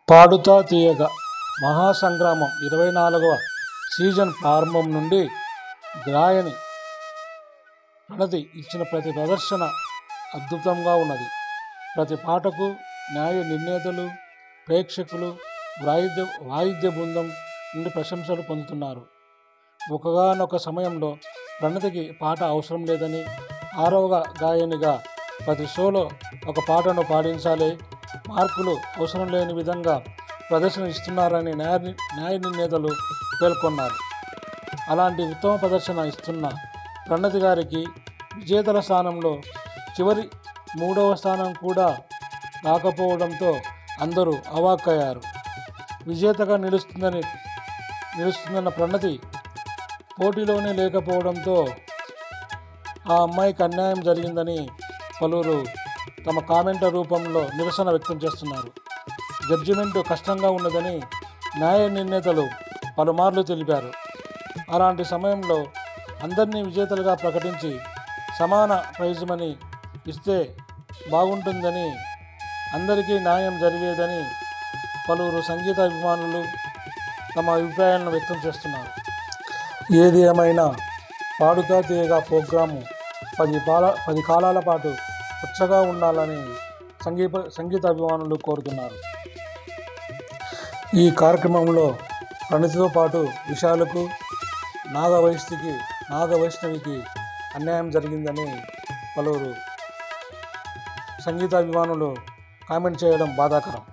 పాడుతా తీయగా మహాసంగ్రామం 24వ సీజన్ ప్రారంభం నుండి గాయని ప్రణతి ఇచ్చిన ప్రతి ప్రదర్శన అద్భుతంగా ఉన్నది. ప్రతి పాటకు న్యాయ నిర్ణేతలు, ప్రేక్షకులు, వాయిద్య బృందం నుండి ప్రశంసలు పొందుతున్నారు. ఒకగానొక సమయంలో ప్రణతికి పాట అవసరం లేదని, ఆరవ గాయనిగా ప్రతి షోలో ఒక పాటను పాడించాలి, మార్కులు అవసరం లేని విధంగా ప్రదర్శన ఇస్తున్నారని న్యాయ నిర్ణేతలు పేర్కొన్నారు. అలాంటి ఉత్తమ ప్రదర్శన ఇస్తున్న ప్రణతి గారికి విజేతల స్థానంలో చివరి 3వ స్థానం కూడా రాకపోవడంతో అందరూ అవాక్కయ్యారు. విజేతగా నిలుస్తుందన్న ప్రణతి పోటీలోనే లేకపోవడంతో ఆ అమ్మాయికి అన్యాయం జరిగిందని పలువురు తమ కామెంట్ల రూపంలో నిరసన వ్యక్తం చేస్తున్నారు. జడ్జిమెంటు కష్టంగా ఉన్నదని న్యాయ నిర్ణేతలు పలుమార్లు తెలిపారు. అలాంటి సమయంలో అందరినీ విజేతలుగా ప్రకటించి సమాన ప్రైజ్ మనీ ఇస్తే బాగుంటుందని, అందరికీ న్యాయం జరిగేదని పలువురు సంగీత అభిమానులు తమ అభిప్రాయాలను వ్యక్తం చేస్తున్నారు. ఏది ఏమైనా పాడుతా తీయగా ప్రోగ్రాము 10 కాలాల పాటు ఉత్సగా ఉండాలని సంగీత అభిమానులు కోరుతున్నారు. ఈ కార్యక్రమంలో ప్రణతితో పాటు విశాలకు, నాగవైష్ణవికి అన్యాయం జరిగిందని పలువురు సంగీత అభిమానులు కామెంట్ చేయడం బాధాకరం.